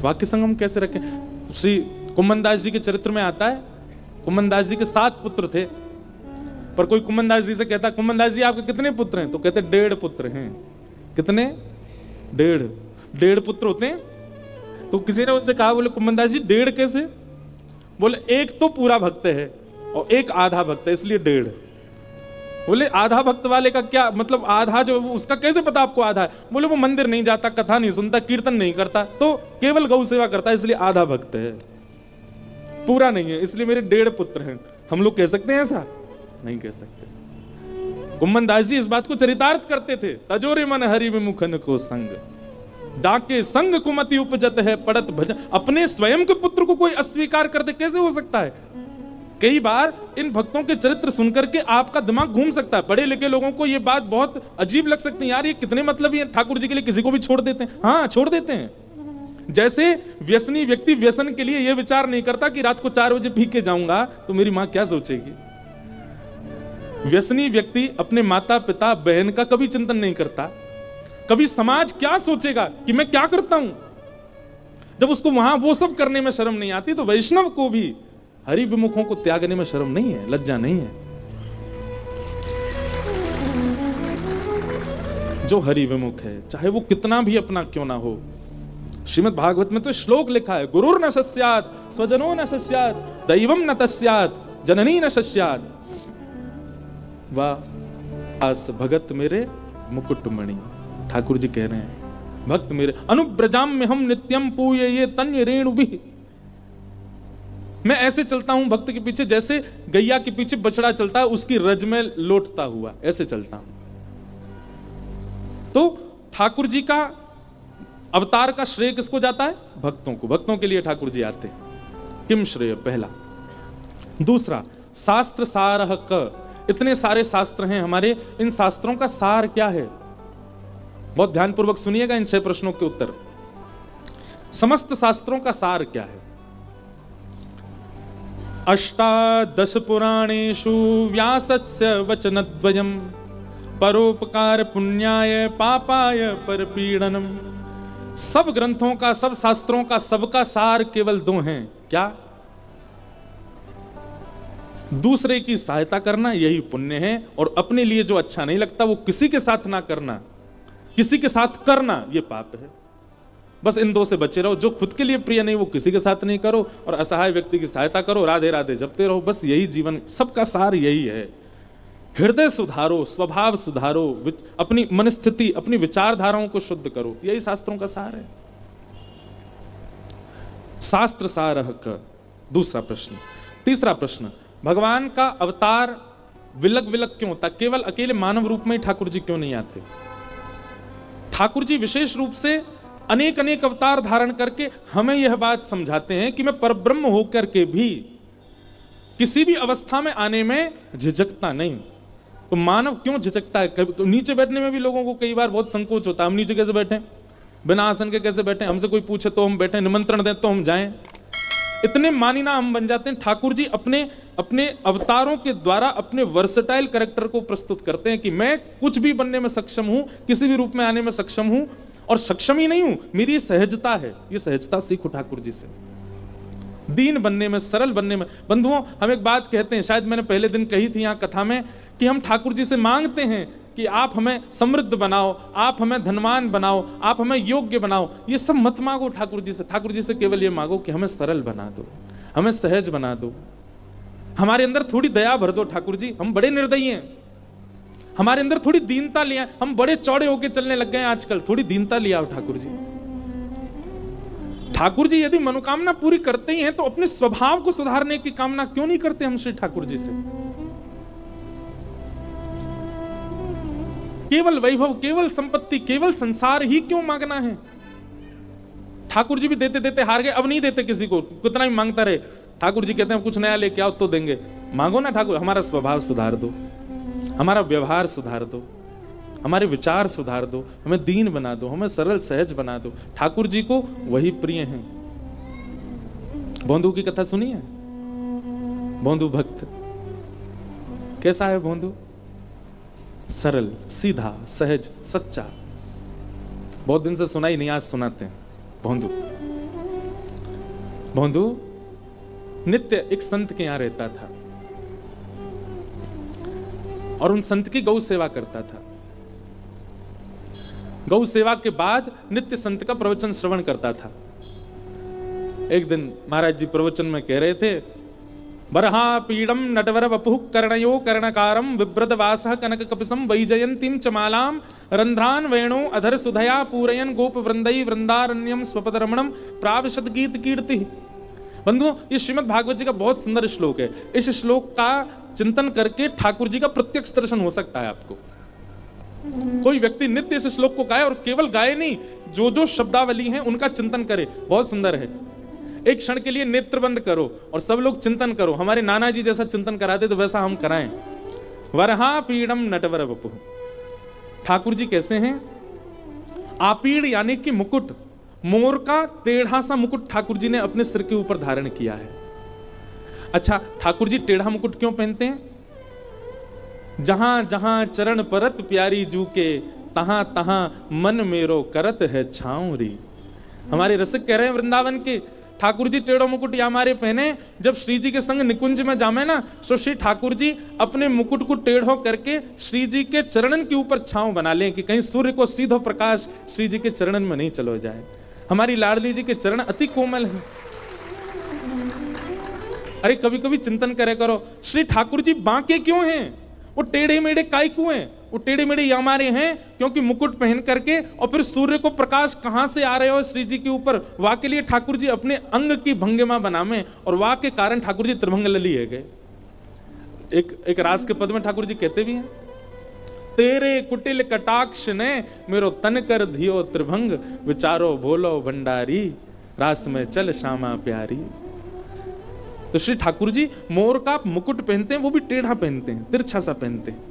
वाक्य संगम कैसे रखें? श्री कुम्भनदास जी के चरित्र में आता है, कुम्भनदास जी के 7 पुत्र थे, पर कोई कुम्भनदास जी से कहता, कुम्भनदास जी आपके कितने पुत्र हैं? तो कहते 1.5 पुत्र हैं। कितने? 1.5 पुत्र होते हैं। तो किसी ने उनसे कहा, बोले कुम्भनदास जी 1.5 कैसे? बोले एक तो पूरा भक्त है और एक आधा भक्त है, इसलिए 1.5। बोले आधा भक्त वाले का क्या मतलब? आधा जो उसका कैसे पता आपको आधा है? बोले वो मंदिर नहीं जाता, कथा नहीं सुनता, कीर्तन नहीं करता, तो केवल गौ सेवा करता है, इसलिए आधा भक्त है, पूरा नहीं है, इसलिए मेरे 1.5 पुत्र हैं। हम लोग कह सकते हैं ऐसा? नहीं कह सकते। कुम्भनदास जी इस बात को चरितार्थ करते थे, तजोरे मन हरि विमुखन को संग, डाके संग कुमति उपजत है पड़त भजन। अपने स्वयं के पुत्र को कोई अस्वीकार कर दे, कैसे हो सकता है? कई बार इन भक्तों के चरित्र सुनकर के आपका दिमाग घूम सकता है। बड़े लिखे लोगों को ये बात बहुत अजीब लग सकती है, यार ये कितने मतलब है, ठाकुर जी के लिए किसी को भी छोड़ देते हैं। हाँ, छोड़ देते हैं। जैसे व्यसनी व्यक्ति व्यसन के लिए यह विचार नहीं करता कि रात को 4 बजे पी के जाऊंगा तो मेरी मां क्या सोचेगी। व्यसनी व्यक्ति अपने माता पिता बहन का कभी चिंतन नहीं करता, कभी समाज क्या सोचेगा कि मैं क्या करता हूं। जब उसको वहां वो सब करने में शर्म नहीं आती, तो वैष्णव को भी हरि विमुखों को त्यागने में शर्म नहीं है, लज्जा नहीं है। जो हरि विमुख है, चाहे वो कितना भी अपना क्यों ना हो। श्रीमद् भागवत में तो श्लोक लिखा है, गुरुर न सस्यात् स्वजनो न सस्यात् दैवम न तस्यात् जननी न सस्यात्। वाह आस भगत मेरे मुकुटमणि। ठाकुर जी कह रहे हैं, भक्त मेरे अनुब्रजाम में हम नित्यम पूये ये तन्य रेणुभिः। मैं ऐसे चलता हूं भक्त के पीछे जैसे गैया के पीछे बछड़ा चलता है, उसकी रज में लौटता हुआ, ऐसे चलता हूं। तो ठाकुर जी का अवतार का श्रेय किसको जाता है? भक्तों को। भक्तों के लिए ठाकुर जी आते हैं। किम श्रेय? पहला। दूसरा, शास्त्र सारः क। इतने सारे शास्त्र हैं हमारे, इन शास्त्रों का सार क्या है? बहुत ध्यानपूर्वक सुनिएगा इन 6 प्रश्नों के उत्तर। समस्त शास्त्रों का सार क्या है? अष्टादश पुराणेषु व्यासस्य वचनद्वयम् परोपकार पुण्याय पापाय परपीडनम। सब ग्रंथों का, सब शास्त्रों का, सबका सार केवल 2 हैं। क्या? दूसरे की सहायता करना, यही पुण्य है, और अपने लिए जो अच्छा नहीं लगता वो किसी के साथ ना करना, किसी के साथ करना ये पाप है। बस इन 2 से बचे रहो। जो खुद के लिए प्रिय नहीं वो किसी के साथ नहीं करो, और असहाय व्यक्ति की सहायता करो, राधे राधे जपते रहो। बस यही जीवन, सबका सार यही है। हृदय सुधारो, स्वभाव सुधारो, अपनी मनस्थिति, अपनी विचारधाराओं को शुद्ध करो, यही शास्त्रों का सार है। शास्त्र सारः क। दूसरा प्रश्न। तीसरा प्रश्न, भगवान का अवतार विलग विलग क्यों होता? केवल अकेले मानव रूप में ही ठाकुर जी क्यों नहीं आते? ठाकुर जी विशेष रूप से अनेक अनेक अवतार धारण करके हमें यह बात समझाते हैं कि मैं परब्रह्म होकर के भी किसी भी अवस्था में आने में झिझकता नहीं। तो मानव क्यों झिझकता है? नीचे बैठने में भी लोगों को कई बार बहुत संकोच होता है। हम नीचे कैसे बैठे, बिना आसन के कैसे बैठे? हमसे कोई पूछे तो हम बैठे, निमंत्रण दें तो हम जाएं। इतने मानिना हम बन जाते हैं। ठाकुर जी अपने अपने अवतारों के द्वारा अपने वर्सेटाइल कैरेक्टर को प्रस्तुत करते हैं कि मैं कुछ भी बनने में सक्षम हूं, किसी भी रूप में आने में सक्षम हूं, और सक्षम ही नहीं हूं, मेरी सहजता है। ये सहजता सीखो ठाकुर जी से, दीन बनने में, सरल बनने में। बंधुओं, हम एक बात कहते हैं, शायद मैंने पहले दिन कही थी यहां कथा में, कि हम ठाकुर जी से मांगते हैं कि आप हमें समृद्ध बनाओ, आप हमें धनवान बनाओ, आप हमें योग्य बनाओ। ये सब मत मांगो ठाकुर जी से। ठाकुर जी से केवल ये मांगो कि हमें सरल बना दो, हमें सहज बना दो, हमारे अंदर थोड़ी दया भर दो। ठाकुर जी, हम बड़े निर्दयी हैं, हमारे अंदर थोड़ी दीनता लिया, हम बड़े चौड़े होके चलने लग गए हैं आजकल, थोड़ी दीनता लिया हो ठाकुर जी। ठाकुर जी यदि मनोकामना पूरी करते ही हैं तो अपने स्वभाव को सुधारने की कामना क्यों नहीं करते हम श्री ठाकुर जी से? केवल वैभव, केवल संपत्ति, केवल संसार ही क्यों मांगना है? ठाकुर जी भी देते देते हार गए, अब नहीं देते किसी को, कितना भी मांगता रहे। ठाकुर जी कहते हैं कुछ नया लेके आओ तो देंगे। मांगो ना ठाकुर, हमारा स्वभाव सुधार दो, हमारा व्यवहार सुधार दो, हमारे विचार सुधार दो, हमें दीन बना दो, हमें सरल सहज बना दो। ठाकुर जी को वही प्रिय हैं। भोंदू की कथा सुनी है? भोंदू भक्त कैसा है? भोंदू सरल, सीधा, सहज, सच्चा। बहुत दिन से सुनाई नहीं, आज सुनाते हैं। भोंदू भोंदू नित्य एक संत के यहां रहता था और उन संत की गौ सेवा करता था। गौ सेवा के बाद नित्य संत का प्रवचन श्रवण करता था। एक दिन महाराज जी प्रवचन में कह रहे थे, बरहा पीडम नटवर वपुः कर्णयो कर्णकारम विभ्रद वासः कनक कपिसम वैजयंतीम चमालाम रंध्रान वेणु अधर सुधया पूरयन गोप वृंदई वृंदारण्यम स्वपदरमणम प्रावशद गीत कीर्ति। बंधुओं, ये श्रीमद् भागवत जी का बहुत सुंदर श्लोक है। इस श्लोक का चिंतन करके ठाकुर जी का प्रत्यक्ष दर्शन हो सकता है आपको। कोई व्यक्ति नित्य इस श्लोक को गाए, और केवल गाए नहीं, जो जो शब्दावली है उनका चिंतन करे, बहुत सुंदर है। एक क्षण के लिए नेत्र बंद करो और सब लोग चिंतन करो। हमारे नाना जी जैसा चिंतन कराते तो वैसा हम कराएं। वरहा पीड़म नटवर वपुः। ठाकुर जी कैसे हैं? आपीड़ यानी कि मुकुट, मोर का टेढ़ा सा मुकुट ठाकुर जी ने अपने सिर के ऊपर धारण किया है। अच्छा, ठाकुर जी टेढ़ा मुकुट क्यों पहनते हैं? जहां जहां चरण परत प्यारी जू के, तहां तहां मन मेरो करत है छाऊरी। हमारे रसिक कह रहे हैं वृंदावन के, ठाकुर जी टेढ़ो मुकुट या हमारे पहने, जब श्री जी के संग निकुंज में जामे ना, तो श्री ठाकुर जी अपने मुकुट को टेढ़ो करके श्री जी के चरणन के ऊपर छांव बना लें कि कहीं सूर्य को सीधो प्रकाश श्री जी के चरणन में नहीं चलो जाए। हमारी लाडली जी के चरण अति कोमल हैं। अरे कभी कभी चिंतन करे करो, श्री ठाकुर जी बांके क्यों हैं? वो टेढ़े मेढ़े काय क्यों हैं? वो टेढ़े मेढ़े हमारे हैं क्योंकि मुकुट पहन करके, और फिर सूर्य को प्रकाश कहां से आ रहे हो श्री जी के ऊपर, वाह के लिए ठाकुर जी अपने अंग की भंगिमा बनावे, और वाह के कारण ठाकुर जी त्रिभंग लली है गए। एक रास के पद में ठाकुर जी कहते भी हैं, तेरे कुटिल कटाक्ष ने मेरो तन कर धियो त्रिभंग, विचारो भोलो भंडारी रास में चल श्यामा प्यारी। तो श्री ठाकुर जी मोर का मुकुट पहनते हैं, वो भी टेढ़ा पहनते हैं, तिरछा सा पहनते हैं।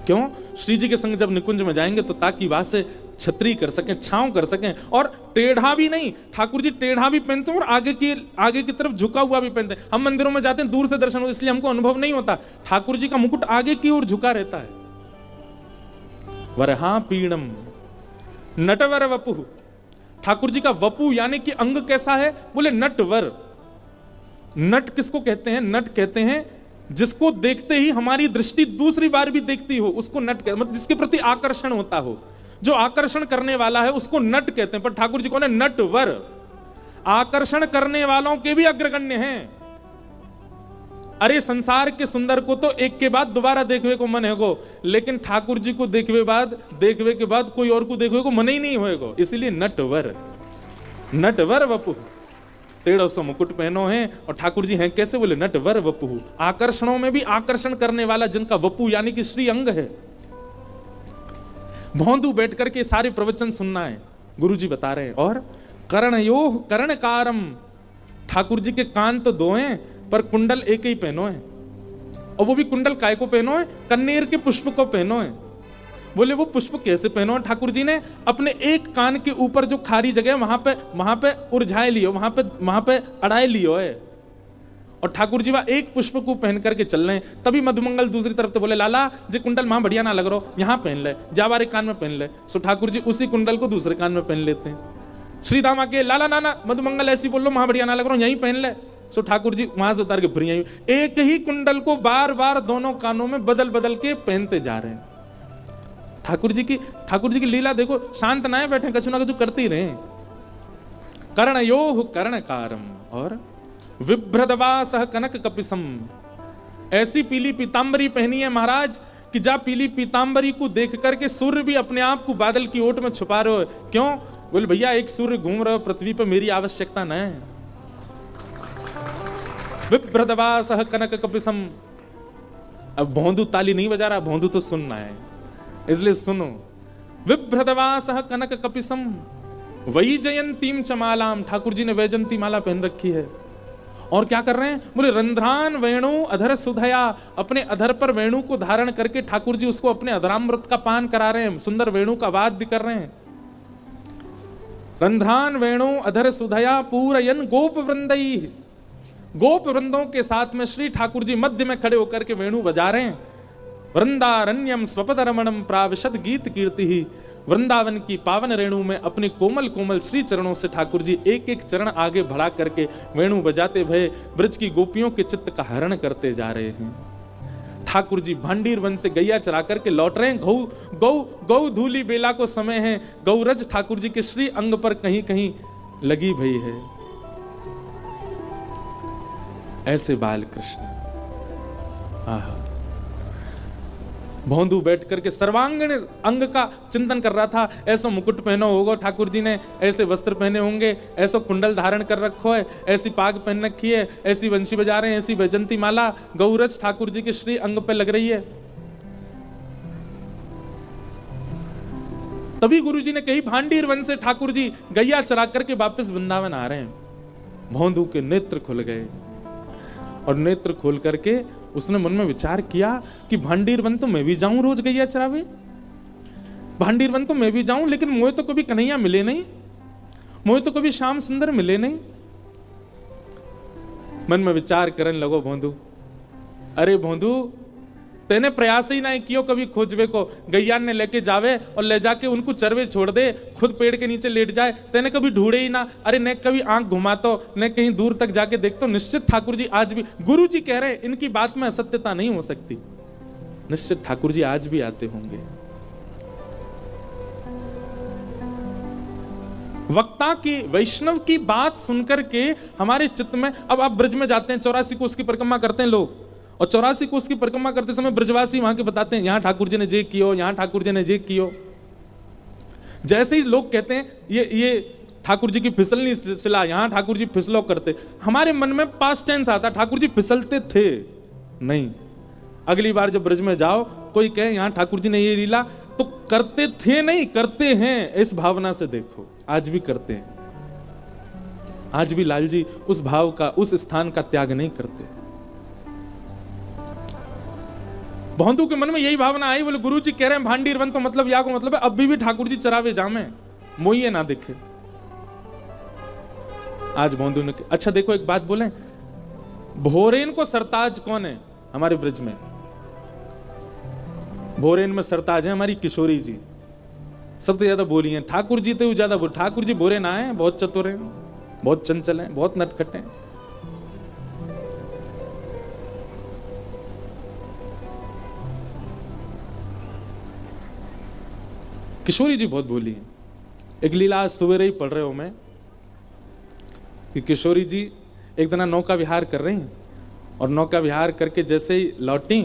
क्यों? श्री जी के संग जब निकुंज में जाएंगे तो ताकि वहां से छतरी कर सकें, छांव कर सकें। और टेढ़ा भी नहीं, ठाकुर जी टेढ़ा भी पहनते हैं और आगे की तरफ झुका हुआ भी पहनते हैं। हम मंदिरों में जाते हैं, दूर से दर्शन हो, इसलिए हमको अनुभव नहीं होता। ठाकुर जी का मुकुट आगे की ओर झुका रहता है। वरहा पीणम नटवर वपुः। ठाकुर जी का वपु यानी कि अंग कैसा है? बोले नटवर। नट किसको कहते हैं? नट कहते हैं जिसको देखते ही हमारी दृष्टि दूसरी बार भी देखती हो, उसको नट कहते हैं। मतलब जिसके प्रति आकर्षण होता हो, जो आकर्षण करने वाला है उसको नट कहते हैं। पर ठाकुर जी कौन है? नटवर। आकर्षण करने वालों के भी अग्रगण्य हैं। अरे संसार के सुंदर को तो एक के बाद दोबारा देखने को मन है, लेकिन ठाकुर जी को देखवे के बाद कोई और को देखने को मन ही नहीं होएगा। इसीलिए नटवर, नटवर वपुः। टेढ़ो सो मुकुट पहनो है, और ठाकुर जी हैं कैसे? बोले नटवर वपुः। आकर्षणों में भी आकर्षण करने वाला, जिनका वपु यानी कि श्री अंग है। भौंदू बैठ करके सारे प्रवचन सुनना है, गुरु जी बता रहे हैं। और कर्णयोः कर्णकारम। ठाकुर जी के कान तो दो हैं, पर कुंडल एक ही पहनो है। और वो भी कुंडल काय को पहनो है? कन्नेर के पुष्प को पहनो है। बोले वो पुष्प कैसे पहनो है? ठाकुर जी ने अपने एक कान के ऊपर जो खारी जगह वहां पे उलझाए लियो, वहां पे अड़ाए लियो है। और ठाकुर जी वह एक पुष्प को पहन करके चल रहे हैं। तभी मधुमंगल दूसरी तरफ से बोले, लाला जे कुंडल वहां बढ़िया ना लग रहा, यहाँ पहन ले, जावारे कान में पहन ले। सो ठाकुर जी उसी कुंडल को दूसरे कान में पहन लेते हैं। श्री दाम आके, लाला नाना मधुमंगल ऐसी बोल लो, वहां बढ़िया ना लग रहा, यहीं पहन ले। सो ठाकुर जी वहां से उतार के फिर यहीं, एक ही कुंडल को बार बार दोनों कानों में बदल बदल के पहनते जा रहे हैं। ठाकुर जी की लीला देखो, शांत ना बैठे, कछु ना कछु करते ही रहे। कर्णयोः कर्णकारम और विभ्रदवासः कनक कपिसम। ऐसी पीली पीतांबरी पहनी है महाराज कि जा पीली पीतांबरी को देख करके सूर्य भी अपने आप को बादल की ओट में छुपा रहे हो। क्यों? बोले भैया एक सूर्य घूम रहे हो पृथ्वी पर, मेरी आवश्यकता न है। विभ्रदवासः कनक कपिसम। अब भौंदू ताली नहीं बजा रहा, भौंदू तो सुनना है, इसलिए सुनो। विभ्रदवासः कनक कपिसम वैजयंतीम चमालाम। ठाकुर जी ने वैजयंती माला पहन रखी है। और क्या कर रहे हैं? बोले रंध्रान वेणु अधर सुधया। अपने अधर पर वेणु को धारण करके ठाकुर जी उसको अपने अधरामृत का पान करा रहे हैं, सुंदर वेणु का वाद्य कर रहे हैं। रंध्रान वेणु अधर सुधया पूरयन गोप वृंदई। गोप वृंदों के साथ में श्री ठाकुर जी मध्य में खड़े होकर के वेणु बजा रहे हैं। वृंदारण्यम स्वपदरमणम प्राविशद गीत कीर्ति ही। वृंदावन की पावन रेणु में अपने कोमल कोमल श्री चरणों से ठाकुर जी एक एक चरण आगे बढ़ा करके वेणु बजाते भये ब्रज की गोपियों के चित्त का हरण करते जा रहे हैं। ठाकुर जी भांडीर वन से गैया चरा करके लौट रहे हैं। गौ धूली बेला को समय है, गौरज ठाकुर जी के श्री अंग पर कहीं कहीं लगी भई है। ऐसे बाल कृष्ण आहा। भोंदू बैठ करके सर्वांगीण अंग का चिंतन कर रहा था। ऐसा मुकुट पहना होगा ठाकुर जी ने, ऐसे वस्त्र पहने होंगे, ऐसा कुंडल धारण कर रखो है, ऐसी पाग पहन रखी है, ऐसी वंशी बजा रहे हैं, ऐसी वैजंती माला गौरज ठाकुर जी के श्री अंग पे लग रही है। तभी गुरु जी ने कही भांडीर वन से ठाकुर जी गैया चरा करके वापस वृंदावन आ रहे हैं। भोंदू के नेत्र खुल गए और नेत्र खोल करके उसने मन में विचार किया कि भांडीर वन तो मैं भी जाऊं रोज गैया चरावे, भांडीर वन तो मैं भी जाऊं, लेकिन मुझे तो कभी कन्हैया मिले नहीं, मुझे तो कभी श्याम सुंदर मिले नहीं। मन में विचार करने लगो भोंदू, अरे भोंदू तेने प्रयास ही नहीं कियो कभी खोजवे को, गैया ने लेके जावे और ले जाके उनको चरवे छोड़ दे, खुद पेड़ के नीचे लेट जाए, तेने कभी ढूंढे ही ना। अरे ने कभी आंख घुमातो, ने कहीं दूर तक जाके देखतो। निश्चित ठाकुर जी आज भी, गुरु जी कह रहे इनकी बात में असत्यता नहीं हो सकती, निश्चित ठाकुर जी आज भी आते होंगे। वक्ता की वैष्णव की बात सुनकर के हमारे चित्त में, अब आप ब्रज में जाते हैं, 84 कोस की परिक्रमा करते हैं लोग, और 84 कोस की परिक्रमा करते समय ब्रजवासी वहां के बताते हैं यहां ठाकुर जी ने जे कियो, यहां ठाकुर जी ने जे कियो। जैसे ही लोग कहते हैं ये ठाकुर जी की फिसलनी शिला, यहां ठाकुर जी फिसलो करते, हमारे मन में पास्ट टेंस आता, ठाकुर जी फिसलते थे नहीं। अगली बार जब ब्रज में जाओ, कोई कहे यहां ठाकुर जी ने ये लीला, तो करते थे नहीं, करते हैं, इस भावना से देखो, आज भी करते हैं। आज भी लाल जी उस भाव का, उस स्थान का त्याग नहीं करते। भोंदू के मन में यही भावना आई, बोले गुरु जी कह रहे हैं भांडीर वन, तो मतलब या को मतलब है अभी भी ठाकुर जी चरावे जामे, मोइए ना दिखे। आज भोंदू ने, अच्छा देखो एक बात बोले, भोरेन को सरताज कौन है हमारे ब्रज में? भोरेन में सरताज है हमारी किशोरी जी, सबसे ज्यादा बोली है। ठाकुर जी तो ज्यादा बोल, ठाकुर जी भोरे ना है, बहुत चतुर है, बहुत चंचल है, बहुत नटखट है। किशोरी जी बहुत बोली है। एक लीला आज सवेरे ही पढ़ रहे हो मैं कि किशोरी जी एक दिन नौका विहार कर रही हैं, और नौका विहार करके जैसे ही लौटी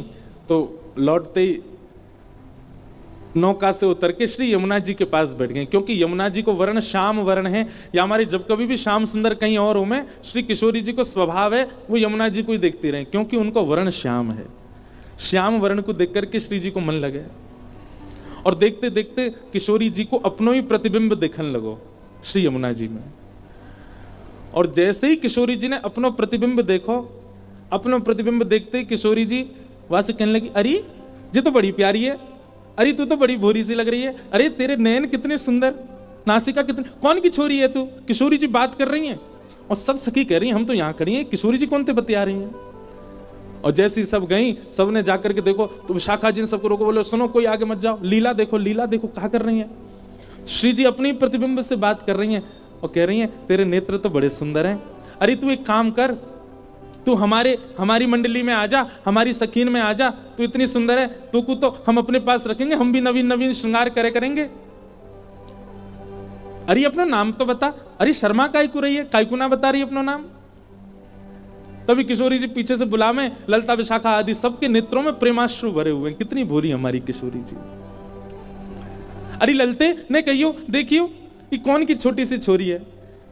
तो लौटते ही नौका से उतर के श्री यमुना जी के पास बैठ गए, क्योंकि यमुना जी को वर्ण श्याम वर्ण है, या हमारी जब कभी भी श्याम सुंदर कहीं और हो में, श्री किशोरी जी को स्वभाव है वो यमुना जी को ही देखती रहे, क्योंकि उनको वर्ण श्याम है। श्याम वर्ण को देख करके श्री जी को मन लगे, और देखते देखते किशोरी जी को अपनो ही प्रतिबिंब देखने लगो श्री यमुना जी में। और जैसे ही किशोरी जी ने अपनो प्रतिबिंब देखो, अपनो प्रतिबिंब देखते ही किशोरी जी वहां से कहने लगी, अरे ये तो बड़ी प्यारी है, अरे तू तो बड़ी भोरी सी लग रही है, अरे तेरे नयन कितने सुंदर, नासिका कितनी, कौन की छोरी है तू? किशोरी जी बात कर रही हैं, और सब सखी कह रही हैं हम तो यहाँ खड़ी हैं, किशोरी जी कौन से बतिया रही हैं। और जैसी सब गई, सबने जाकर के देखो तो विशाखा जी ने सबको रोको, बोले सुनो कोई आगे मत जाओ, लीला देखो, लीला देखो क्या कर रही हैं। श्री जी अपनी प्रतिबिंब से बात कर रही हैं और कह रही हैं तेरे नेत्र तो बड़े सुंदर हैं, अरे तू एक काम कर, तू हमारी मंडली में आ जा, हमारी सखीन में आ जा, तू इतनी सुंदर है, तू को तो हम अपने पास रखेंगे, हम भी नवीन नवीन श्रृंगार करेंगे। अरे अपना नाम तो बता, अरे शर्मा काय को रही है, काय को ना बता रही अपना नाम। तभी किशोरी जी पीछे से बुला में, ललता विशाखा आदि सबके नेत्रों में प्रेमाश्रु भरे हुए हैं। कितनी भोरी हमारी किशोरी जी। अरे ललते ने कहियो देखियो कि कौन की छोटी सी छोरी है,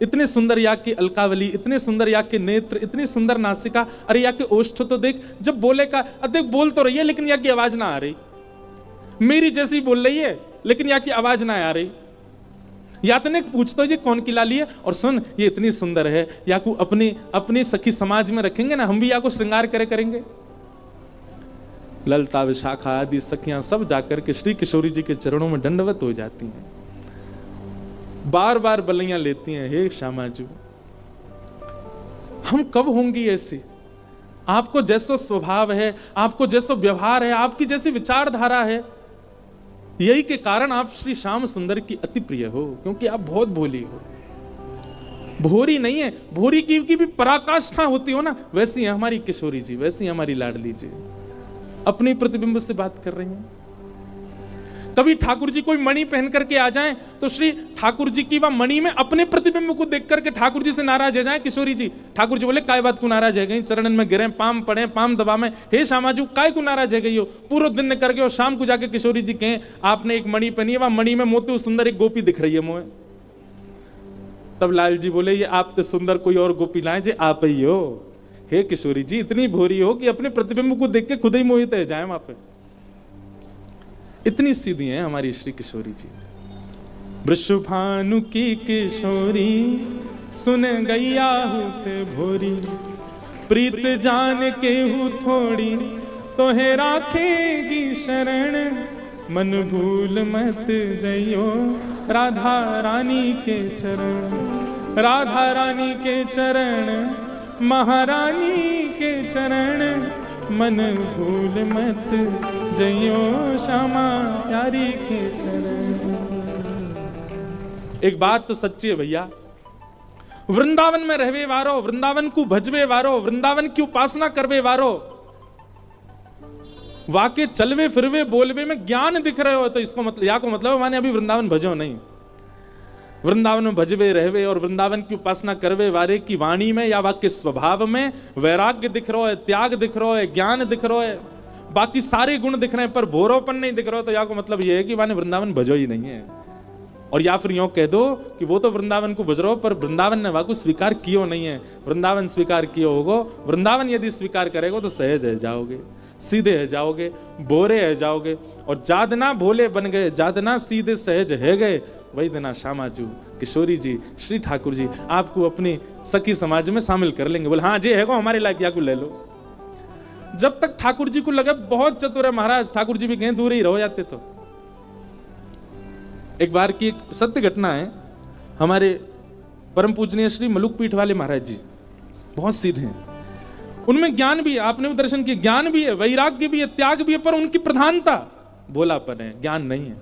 इतने सुंदर याक की अलकावली, इतने सुंदर याक के नेत्र, इतनी सुंदर नासिका, अरे याक के ओष्ठ तो देख, जब बोले का देख बोल तो रही है लेकिन याक की आवाज ना आ रही, मेरी जैसी बोल रही है लेकिन याक की आवाज ना आ रही। यातने पूछते ये कौन की लाली है, और सुन ये इतनी सुंदर है, या को अपनी सखी समाज में रखेंगे ना, हम भी या को श्रृंगार करेंगे। ललता विशाखा आदि सखियां सब जाकर के श्री किशोरी जी के चरणों में दंडवत हो जाती हैं, बार बार बलियां लेती हैं, हे श्यामाजू हम कब होंगी ऐसी, आपको जैसा स्वभाव है, आपको जैसा व्यवहार है, आपकी जैसी विचारधारा है, यही के कारण आप श्री श्याम सुंदर की अति प्रिय हो, क्योंकि आप बहुत भोली हो। भोरी नहीं है, भोरी की भी पराकाष्ठा होती हो ना, वैसी है हमारी किशोरी जी, वैसी हमारी लाडली जी। अपने प्रतिबिंब से बात कर रही हैं। कभी ठाकुर जी कोई मणि पहन करके आ जाएं तो श्री ठाकुर जी की वह मणि में अपने प्रतिबिंब को देख करके ठाकुर जी से नाराज हो जाए किशोरी जी। ठाकुर जी बोले काय बात को नाराज है गई, चरणन में गिरे, पाम पड़े, पाम दबा में, हे श्यामाजू काय को नाराज है गई हो। पूरा दिन करके और शाम को जाके किशोरी जी कहें आपने एक मणि पहनी है, वह मणि में मोती सुंदर एक गोपी दिख रही है मोहे। तब लाल जी बोले ये आप तो सुंदर कोई और गोपी लाए जे आप ही हो। हे किशोरी जी इतनी भोरी हो कि अपने प्रतिबिंब को देख के खुद ही मोहित हो जाए वहां पे। इतनी सीधी है हमारी श्री किशोरी जी। वृषभानु की किशोरी सुन गैया होते भोरी, प्रीत जान के हूँ थोड़ी तो है राखेगी शरण, मन भूल मत जइयो राधा रानी के चरण, राधा रानी के चरण, महारानी के चरण, मन भूल मत जइयो श्यामा प्यारी के चरण। एक बात तो सच्ची है भैया, वृंदावन में रहवे वारो, वृंदावन को भजवे वारो, वृंदावन की उपासना करवे वारो, वाके चलवे फिरवे बोलवे में ज्ञान दिख रहे हो तो इसको मतलब या को मतलब माने अभी वृंदावन भजो नहीं। वृंदावन में भजवे रहवे और वृंदावन की उपासना करवे वारे की वाणी में या वाक्य स्वभाव में वैराग्य दिख रहा है, त्याग दिख रहा है, ज्ञान दिख रहा है, बाकी सारे गुण दिख रहे हैं पर भोरोपन नहीं दिख रहा। तो या को मतलब ये है कि माने वृंदावन भजो ही नहीं है। और या फिर यूं कह दो कि वो तो वृंदावन को भज रहा हो पर वृंदावन ने वाको स्वीकार कियो नहीं है। वृंदावन स्वीकार कियो होगो, वृंदावन यदि स्वीकार करेगो तो सहज है जाओगे, सीधे है जाओगे, बोरे है जाओगे। और जादना भोले बन गए, जादना सीधे सहज है गए, वही दिना श्यामाजू किशोरी जी श्री ठाकुर जी आपको अपनी सखी समाज में शामिल कर लेंगे। बोले हाँ जे है हमारे लायक या को ले लो। जब तक ठाकुर जी को लगे बहुत चतुर है महाराज, ठाकुर जी भी कहीं दूर ही रहो जाते। तो एक बार की एक सत्य घटना है, हमारे परम पूजनीय श्री मलुक पीठ वाले महाराज जी बहुत सीधे हैं, उनमें ज्ञान भी है, आपने भी दर्शन किया, ज्ञान भी है, वैराग्य भी है, त्याग भी है, पर उनकी प्रधानता भोलापन है, ज्ञान नहीं है।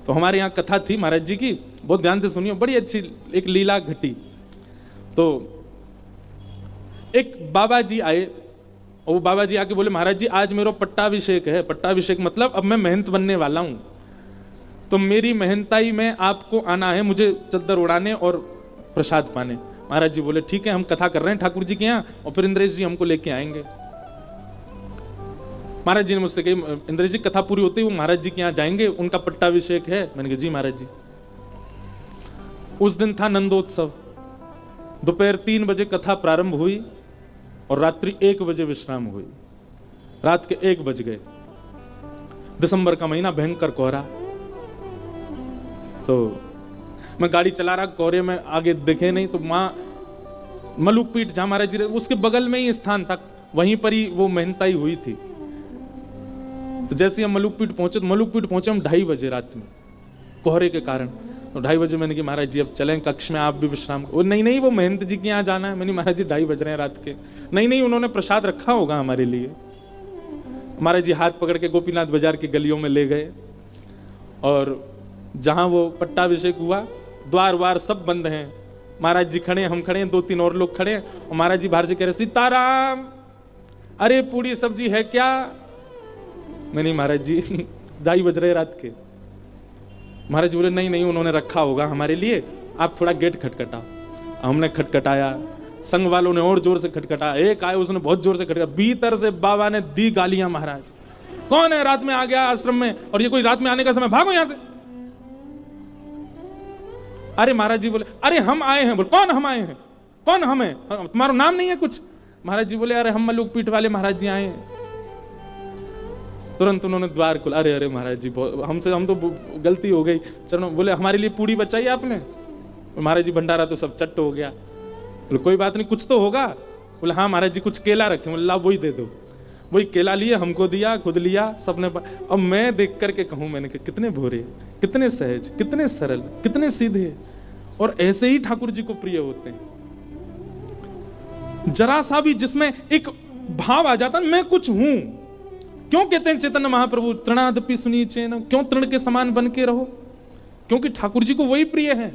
तो हमारे यहाँ कथा थी महाराज जी की, बहुत ध्यान से सुनियो, बड़ी अच्छी एक लीला घटी। तो एक बाबा जी आए और वो बाबा जी आके बोले महाराज जी आज मेरा पट्टाभिषेक है। पट्टाभिषेक मतलब अब मैं महंत बनने वाला हूं, तो मेरी महंताई में आपको आना है, मुझे चद्दर उड़ाने और प्रसाद पाने। महाराज जी बोले ठीक है हम कथा कर रहे हैं ठाकुर जी के यहाँ और फिर इंद्रेश जी हमको लेके आएंगे। महाराज जी ने मुझसे कही इंद्रेश जी कथा पूरी होती है वो महाराज जी के यहाँ जाएंगे, उनका पट्टाभिषेक है। मैंने कहा जी महाराज जी। उस दिन था नंदोत्सव, दोपहर 3 बजे कथा प्रारंभ हुई और रात्रि 1 बजे विश्राम हुई। रात के 1 बज गए, दिसंबर का महीना, भयंकर कोहरा। तो मैं गाड़ी चला रहा, कोहरे में आगे दिखे नहीं, तो माँ मलुक पीठ जहां महाराज जी उसके बगल में ही स्थान था, वहीं पर ही वो महंताई हुई थी। तो जैसे हम मलुक पीठ पहुंचे, तो मलुक पीठ पहुंचे हम 2:30 बजे रात में, कोहरे के कारण। तो 2:30 बजे मैंने कहा महाराज जी अब चलें कक्ष में, आप भी विश्राम। वो नहीं वो महंत जी के यहाँ जाना है। मैंने महाराज जी 2:30 बज रहे हैं रात के। नहीं उन्होंने प्रसाद रखा होगा हमारे लिए। महाराज जी हाथ पकड़ के गोपीनाथ बाजार की गलियों में ले गए और जहां वो पट्टाभिषेक हुआ द्वार वार सब बंद हैं। महाराज जी खड़े, हम खड़े, 2-3 और लोग खड़े और महाराज जी बाहर से कह रहे सीताराम, अरे पूरी सब्जी है क्या? मैंने महाराज जी 2:30 बज रहे रात के। महाराज जी बोले नहीं उन्होंने रखा होगा हमारे लिए, आप थोड़ा गेट खटखटाओ। हमने खटखटाया, संघ वालों ने और जोर से खटखटाया। एक आए उसने बहुत जोर से खटखटाया, भीतर से बाबा ने दी गालियां। महाराज कौन है रात में आ गया आश्रम में और ये कोई रात में आने का समय, भागो यहां से। अरे महाराज जी बोले अरे हम आए हैं। बोले कौन हम आए हैं? कौन हम है? तुम्हारा नाम नहीं है कुछ? महाराज जी बोले अरे हम मलुक पीठ वाले महाराज जी आए हैं। तुरंत उन्होंने द्वार खोला। अरे महाराज जी हम तो गलती हो गई। चलो बोले हमारे लिए पूड़ी बचाई आपने? महाराज जी भंडारा तो सब चट्ट हो गया। बोले कोई बात नहीं कुछ तो होगा। बोले हाँ महाराज जी कुछ केला रखे। बोले ला वही दे दो। वही केला लिए, हमको दिया, खुद लिया, सबने। अब मैं देख करके कहूं, मैंने कहा कितने भोरे, कितने सहज, कितने सरल, कितने सीधे, और ऐसे ही ठाकुर जी को प्रिय होते हैं। जरा सा भी जिसमें एक भाव आ जाता मैं कुछ हूं, क्यों कहते हैं चैतन्य महाप्रभु तृणादपि सुनीचेन, क्यों तृण के समान बन के रहो? क्योंकि ठाकुर जी को वही प्रिय है।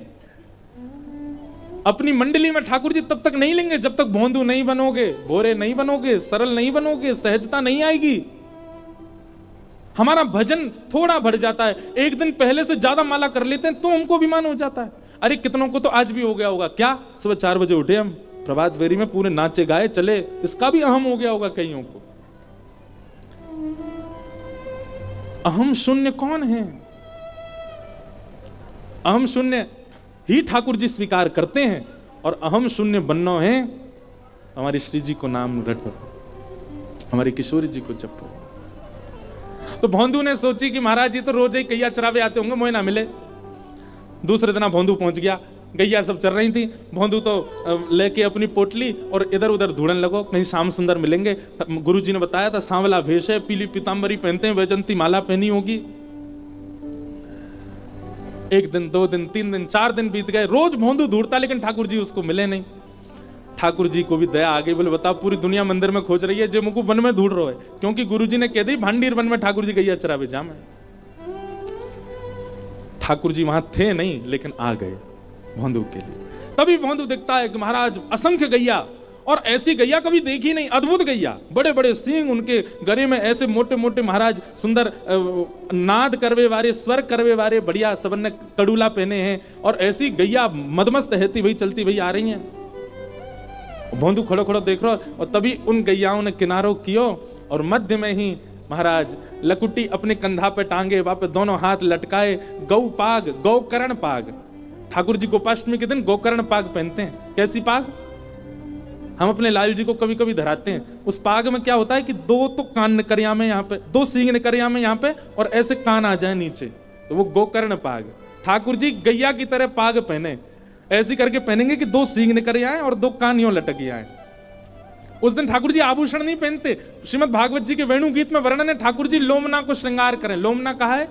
अपनी मंडली में ठाकुर जी तब तक नहीं लेंगे जब तक भोंदू नहीं बनोगे, भोरे नहीं बनोगे, सरल नहीं बनोगे, सहजता नहीं आएगी। हमारा भजन थोड़ा बढ़ जाता है, एक दिन पहले से ज्यादा माला कर लेते हैं तो हमको अभिमान हो जाता है। अरे कितनों को तो आज भी हो गया होगा, क्या सुबह 4 बजे उठे हम, प्रभात फेरी में पूरे नाचे गाए चले, इसका भी अहम हो गया होगा कईयों को। अहम शून्य कौन है? अहम शून्य ही ठाकुर जी स्वीकार करते हैं, और अहम शून्य बनना है हमारी श्री जी को नाम रटो, हमारी किशोरी जी को जपो। तो भोंदू ने सोची कि महाराज जी तो रोज ही गैया चरावे आते होंगे, मोए ना मिले। दूसरे दिन भोंदू पहुंच गया, गैया सब चल रही थी, भोंदू तो लेके अपनी पोटली और इधर उधर ढूंढने लगो, कहीं श्याम सुंदर मिलेंगे। गुरुजी ने बताया था सांवला भेष है, पीली पीतांबरी पहनते हैं, वैजंती माला पहनी होगी। 1 दिन 2 दिन 3 दिन 4 दिन बीत गए, रोज भोंदू ढूंढता लेकिन ठाकुर जी उसको मिले नहीं। ठाकुर जी को भी दया आ गई, बोले बताओ पूरी दुनिया मंदिर में खोज रही है, जो मुझको वन में ढूंढ रहा है, क्योंकि गुरुजी ने कह दी भांडीर वन में ठाकुर जी गैया चरावे जाम है। ठाकुर जी वहां थे नहीं लेकिन आ गए भोंदू के लिए। तभी भोंदू देखता है कि महाराज असंख्य गैया, और ऐसी गैया कभी देखी नहीं, अद्भुत गैया, बड़े बड़े सींग, उनके गले में ऐसे मोटे मोटे महाराज सुंदर नाद करवे वाले, स्वर करवे वाले, बढ़िया सबने कड़ूला पहने हैं, और ऐसी गैया मदमस्त रहती भाई चलती भाई आ रही हैं। भोंदू खड़ो खड़ो देख रहा, और तभी उन गैयाओं ने किनारो कियो, और मध्य में ही महाराज लकुटी अपने कंधा पे टांगे, वहां पे दोनों हाथ लटकाए, गौ पाग, गौकर्ण पाग। ठाकुर जी गोपाष्टमी के दिन गौकर्ण पाग पहनते हैं। कैसी पाग? हम अपने लाल जी को कभी कभी धराते हैं। उस पाग में क्या होता है कि 2 तो कान निकरिया में यहाँ पे, 2 सींग निकरिया में यहाँ पे, और ऐसे कान आ जाए नीचे, तो वो गोकर्ण पाग। ठाकुर जी गैया की तरह पाग पहने, ऐसी करके पहनेंगे कि 2 सींग निकल आए और 2 कान यूं लटक आए। उस दिन ठाकुर जी आभूषण नहीं पहनते। श्रीमद् भागवत जी के वेणु गीत में वर्णन है, ठाकुर जी लोमना को श्रृंगार करें। लोमना कहा है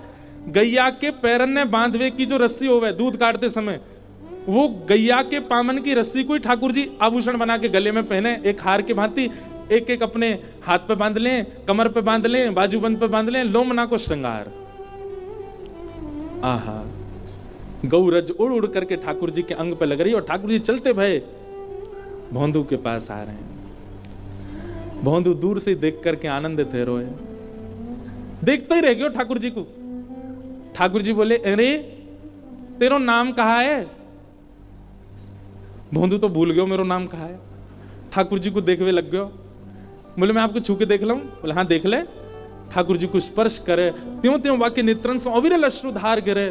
गैया के पैरन ने बांधवे की जो रस्सी होवे दूध काटते समय, वो गैया के पामन की रस्सी को ही ठाकुर जी आभूषण बना के गले में पहने, एक हार के भांति, एक एक अपने हाथ पे बांध लें, कमर पे बांध लें, बाजूबंद पे बांध लें, लोमना को श्रृंगार। आहा, गौरज उड़ उड़ करके ठाकुर जी के अंग पे लग रही, और ठाकुर जी चलते भय भोंदू के पास आ रहे हैं। भोंदू दूर से देख करके आनंदित है, रोए, देखते ही रह गयो ठाकुर जी को। ठाकुर जी बोले, अरे तेरो नाम कहा है? भोंदू तो भूल गयो मेरो नाम कहा है। ठाकुर जी को देखवे लग गयो, बोले मैं आपको छू के देख लूं? बोले हाँ देख ले। ठाकुर जी को स्पर्श करे, त्यों त्यों वाक्य नेत्रन से अविरल अश्रुधार गिरे,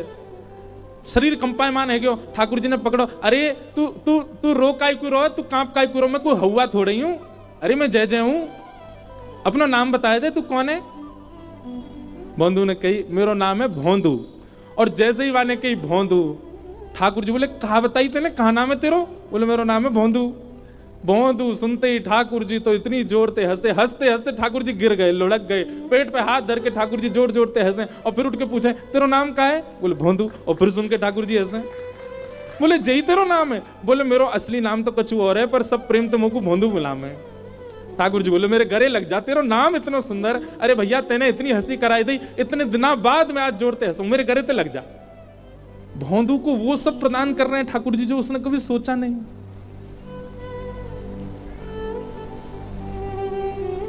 शरीर कंपायमान है गयो। ठाकुर जी ने पकड़ो, अरे तू तू तू रो काय क्यों रो, तू कांप काय क्यों रो, मैं कोई हवा थोड़ी हूं, अरे मैं जय जय हूं, अपना नाम बताए दे, तू कौन है? भोंदू ने कही मेरो नाम है भोंदू। और जैसे ही वाने कही भोंदू, ठाकुर जी बोले कहा बताई तेने, कहा नाम है तेरो? बोले मेरो नाम है भोंदू। भोंदू सुनते ही ठाकुर जी तो इतनी जोर से हंसते हंसते हंसते ठाकुर जी गिर गए, लुढ़क गए, पेट पे हाथ धर के ठाकुर जी जोर जोर से हंसे, और फिर उठ के पूछे तेरो नाम क्या है? बोले भोंदू। और फिर सुन के ठाकुर जी हंसे, बोले जय तेरो नाम है? बोले मेरो असली नाम तो कछु और है, पर सब प्रेम तो मुझको भोंदू बुलाम है। ठाकुर जी बोले मेरे गले लग जा, तेरा नाम इतना सुंदर, अरे भैया तेने इतनी हंसी कराई दी, इतने दिनों बाद मैं आज जोड़ते हंसूं, मेरे गले ते लग जा। भोंदू को वो सब प्रदान कर रहे हैं ठाकुर जी जो उसने कभी सोचा नहीं।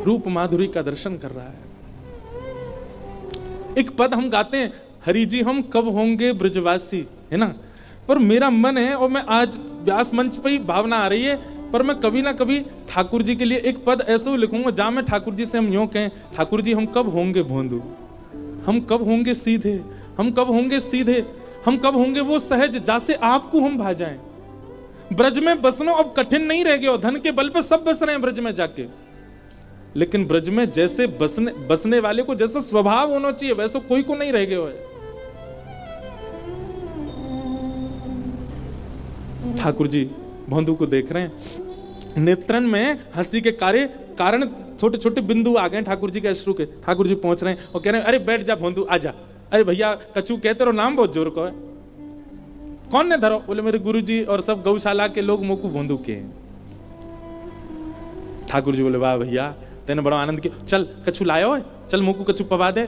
रूप माधुरी का दर्शन कर रहा है। एक पद हम गाते हैं, हरि जी हम कब होंगे ब्रजवासी, है ना, पर मेरा मन है, और मैं आज व्यास मंच पे ही भावना आ रही है, पर मैं कभी ना कभी ठाकुर जी के लिए एक पद ऐसे लिखूंगा जहां मैं ठाकुर जी से हम यूं कहें, ठाकुर जी हम कब होंगे भोंदू, हम कब होंगे सीधे, हम कब होंगे सीधे, हम कब होंगे वो सहज जैसे आपको हम भा जाएं। ब्रज में बसनो अब कठिन नहीं रह गया, धन के बल पे सब बस रहे हैं ब्रज में जाके, लेकिन ब्रज में जैसे बसने वाले को जैसा स्वभाव होना चाहिए वैसा कोई को नहीं रह गया है। ठाकुर जी भोंदू को देख रहे हैं, नेत्रन में हंसी के कारण छोटे छोटे बिंदु आ गए ठाकुर जी के अश्रु के। ठाकुर जी पहुंच रहे हैं और कह रहे हैं अरे बैठ जा भोंदू आजा। अरे भैया कछु कहते रहो, नाम बहुत जोर को है, कौन ने धरो? बोले मेरे गुरुजी और सब गौशाला के लोग मोकू भोंदू के हैं। ठाकुर जी बोले वाह भैया तेने बड़ा आनंद किया, चल कछु लायो है, चल मुँह को कछु पवा दे।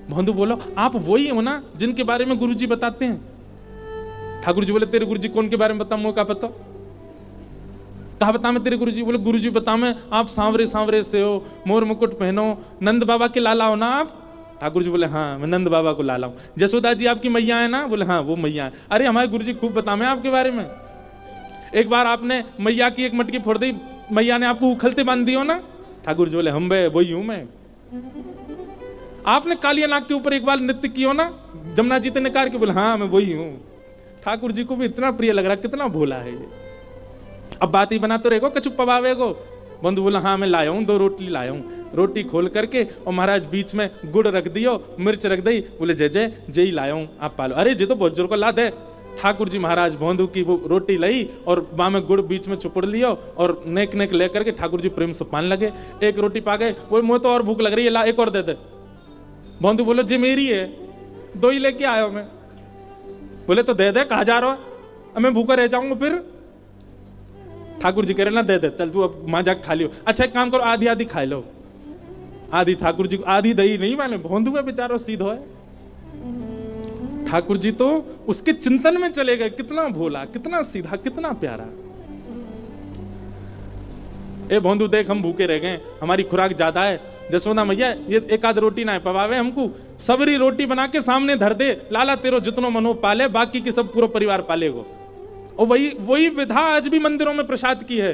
भोंदू बोलो आप वही हो ना जिनके बारे में गुरुजी बताते हैं। ठाकुर जी बोले तेरे गुरुजी कौन के बारे में बता, मुँह का पता कहा बता मैं तेरे गुरुजी। बोले गुरुजी बता मैं, आप सांवरे सांवरे से हो, मोर मुकुट पहनो, नंद बाबा के लाला हो ना आप। ठाकुर जी बोले हाँ मैं नंद बाबा को लाला हूँ। जसोदा जी आपकी मैया है ना? बोले हाँ वो मैया है। अरे हमारे गुरुजी खूब बता मैं आपके बारे में। एक बार आपने मैया की एक मटकी फोड़ दी, मैया ने आपको उखलते बांध दी हो ना? ठाकुर जी बोले हम बे वही हूं मैं। आपने कालिया नाग के ऊपर एक बार नृत्य किया ना, जमुना जी ने कार के? बोले हाँ मैं वही हूं। ठाकुर जी को भी इतना प्रिय लग रहा, कितना भोला है ये। अब बात ही बना तो रहेगो कछु पवावे को। बंधु बोला हाँ मैं लाया हूँ, 2 रोटी लाया हूँ। रोटी खोल करके और महाराज बीच में गुड़ रख दियो, मिर्च रख दी। बोले जय जय जय ही लाया हूँ, आप पालो। अरे जे तो बहुत जोर को ला दे। ठाकुर जी महाराज भोंदू की वो रोटी लाई और वहां में गुड़ बीच में चुपड़ लियो और नेक नेक लेकर के ठाकुर जी प्रेम से पान लगे। एक रोटी पा गए, बोले मुझे तो और भूख लग रही है, ला एक और दे दे। भोंदू बोलो जी मेरी है, 2 ही लेके आयो मैं। बोले तो दे दे, कहा जा रहा है, मैं भूखा रह जाऊंगा फिर। ठाकुर जी कह रहे ना दे दे, चल तू अब मां जाके खा लियो। अच्छा एक काम करो, आधी आधी खा लो। आधी ठाकुर जी को, आधी दही नहीं माने, भोंदू है बेचारा सीधो है। ठाकुर जी तो उसके चिंतन में चले गए, कितना भोला, कितना सीधा, कितना प्यारा। ए भोंदू देख हम भूखे रह गए, हमारी खुराक ज्यादा है। जसोदा मैया ये एक आध रोटी ना पवावे हमको, सबरी रोटी बना के सामने धर दे, लाला तेरो जितनो मनो पाले, बाकी के सब पूरा परिवार पालेगो। और वही विधा आज भी मंदिरों में प्रसाद की है।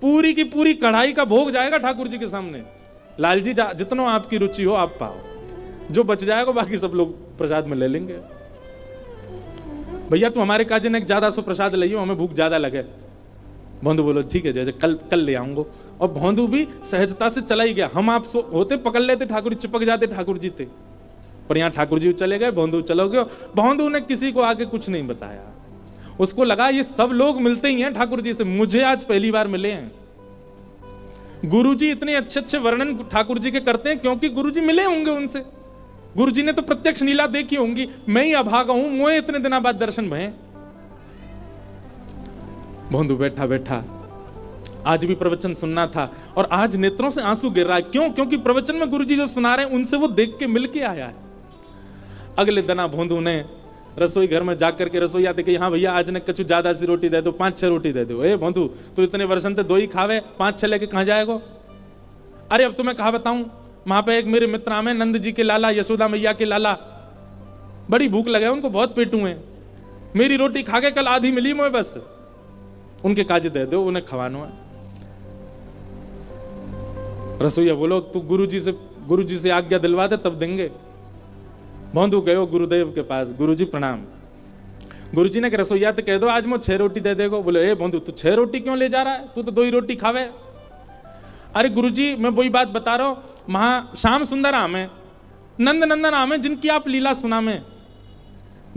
पूरी की पूरी कढ़ाई का भोग जाएगा ठाकुर जी के सामने। लाल जी जितनो आपकी रुचि हो आप पाओ, जो बच जाएगा बाकी सब लोग प्रसाद में ले लेंगे। भैया तू हमारे काजे ने ज्यादा सो प्रसाद लियो, हमें भूख ज्यादा लगे। भोंदू बोलो ठीक है जैसे कल ले आऊंगा। और भोंदू भी सहजता से चला ही गया। हम आप होते पकड़ लेते, ठाकुर जी चिपक जाते ठाकुर जी थे, पर यहाँ ठाकुर जी चले गए, भोंदू चलो गए। भोंदू ने किसी को आगे कुछ नहीं बताया, उसको लगा ये सब लोग मिलते ही हैं ठाकुर जी से, मुझे आज पहली बार मिले हैं। गुरुजी इतने अच्छे अच्छे वर्णन ठाकुर जी के करते हैं क्योंकि गुरुजी मिले होंगे उनसे। गुरुजी ने तो प्रत्यक्ष लीला देखी होंगी, मैं ही अभागा हूं, मुझे इतने दिनों बाद दर्शन भये। भोंदू बैठा बैठा आज भी प्रवचन सुनना था और आज नेत्रों से आंसू गिर रहा है। क्यों? क्योंकि प्रवचन में गुरुजी जो सुना रहे हैं उनसे वो देख के मिल के आया है। अगले दिन भोंदू ने रसोई घर में जाकर के रसोईया थे कि हाँ भैया आज ने कछु ज्यादा सी रोटी दे दो, 5-6 रोटी दे दो। ए भोंदू तू इतने वर्षन से 2 ही खावे, 5-6 लेके कहां जाएगो? अरे अब तुम्हें कहा बताऊं, वहां पे एक मेरे मित्र आमे, नंद जी के लाला, यशोदा मैया के लाला, बड़ी भूख लगे उनको, बहुत पेटू है। मेरी रोटी खा के कल आधी मिली मुझे, बस उनके काजे दे दो, उन्हें खवानो है। रसोईया बोलो तू गुरुजी से आज्ञा दिलवा दे तब देंगे। भोंदू गयो गुरुदेव के पास, गुरुजी प्रणाम। गुरुजी ने रसोईया तो कह दो आज मैं 6 रोटी दे देगो। बोले ए भोंदू तू 6 रोटी क्यों ले जा रहा है, तू तो 2 ही रोटी खावे। अरे गुरुजी मैं वही बात बता रहा हूं, महा श्याम सुंदर आमे, नंद नंदन आमे, जिनकी आप लीला सुना में।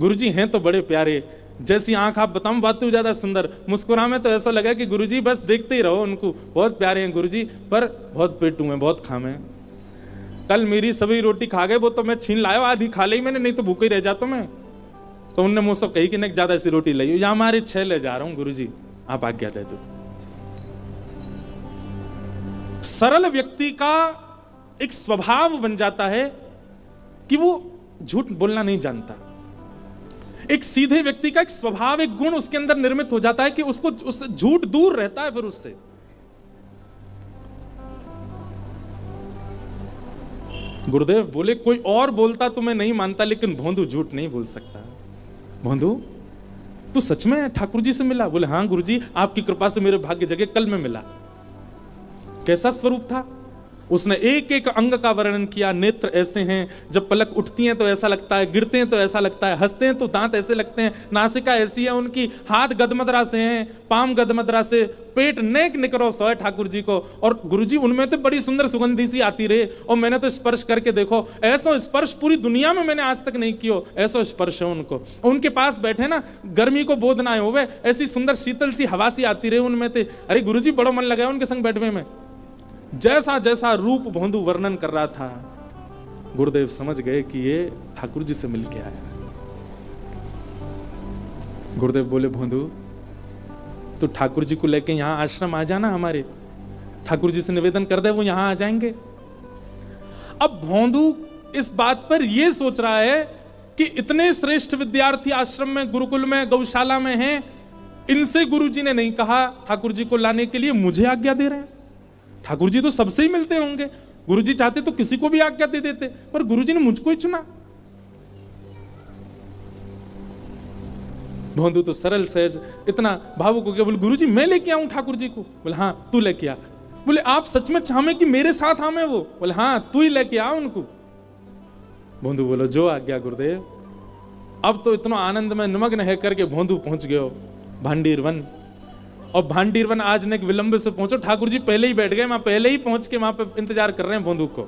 गुरुजी हैं तो बड़े प्यारे, जैसी आंख आप बताऊं बात तो ज्यादा सुंदर, मुस्कुरा में तो ऐसा लगा कि गुरुजी बस देखते ही रहो उनको, बहुत प्यारे हैं गुरुजी, पर बहुत पेटू हैं, बहुत खामे। कल मेरी सभी रोटी खा गए, वो तो मैं छीन लाया, आधी खा ली मैंने, नहीं तो भूखे रह जाता मैं। तो उनने मुझसे कही कि नहीं ज्यादा सी रोटी लाई, या हमारे 6 ले जा रहा हूं गुरुजी, आप आज्ञा दे दो। सरल व्यक्ति का एक स्वभाव बन जाता है कि वो झूठ बोलना नहीं जानता। एक सीधे व्यक्ति का एक स्वभाव, एक गुण उसके अंदर निर्मित हो जाता है कि उसको उससे झूठ दूर रहता है। फिर उससे गुरुदेव बोले कोई और बोलता तो मैं नहीं मानता, लेकिन भोंदू झूठ नहीं बोल सकता। भोंदू तू सच में ठाकुर जी से मिला? बोले हाँ गुरुजी, आपकी कृपा से मेरे भाग्य जगह कल में मिला। कैसा स्वरूप था? उसने एक एक अंग का वर्णन किया। नेत्र ऐसे हैं, जब पलक उठती हैं तो ऐसा लगता है, गिरते हैं तो ऐसा लगता है, हंसते हैं तो दांत ऐसे लगते हैं, नासिका ऐसी है उनकी, हाथ गदमदरा से हैं, पाम गदमदरा से, पेट नेक निकरो सो है ठाकुर जी को। और गुरुजी उनमें तो बड़ी सुंदर सुगंधी सी आती रहे, और मैंने तो स्पर्श करके देखो, ऐसा स्पर्श पूरी दुनिया में मैंने आज तक नहीं किया, ऐसा स्पर्श है उनको। उनके पास बैठे ना, गर्मी को बोध ना हो, ऐसी सुंदर शीतल सी हवा सी आती रहे उनमें थे। अरे गुरुजी बड़ा मन लगा उनके संग बैठने में। जैसा जैसा रूप भोंदू वर्णन कर रहा था, गुरुदेव समझ गए कि ये ठाकुर जी से मिलके आया। गुरुदेव बोले भोंदू तो ठाकुर जी को लेके यहां आश्रम आ जाना हमारे, ठाकुर जी से निवेदन कर दे, वो यहां आ जाएंगे। अब भोंदू इस बात पर यह सोच रहा है कि इतने श्रेष्ठ विद्यार्थी आश्रम में, गुरुकुल में, गौशाला में हैं, इनसे गुरुजी ने नहीं कहा ठाकुर जी को लाने के लिए, मुझे आज्ञा दे रहे हैं। ठाकुर जी तो सबसे ही मिलते होंगे, गुरुजी चाहते तो किसी को भी आज्ञा दे देते, पर गुरुजी ने मुझको ही चुना। भोंदू तो सरल सहज इतना भावुक हो गया, बोले गुरुजी मैं लेके आऊं ठाकुर जी को? बोले हाँ तू लेके आ। बोले आप सच में चाहे कि मेरे साथ आवे वो? बोले हाँ तू ही लेके आ उनको। भोंदू बोलो जो आज्ञा गुरुदेव। अब तो इतना आनंद में निमग्न है करके भोंदू पहुंच गयो भांडीर वन। और भांडीर वन आज ने विलंब से पहुंचो, ठाकुर जी पहले ही बैठ गए, वहां पहले ही पहुंच के वहां पे इंतजार कर रहे हैं भोंदू को।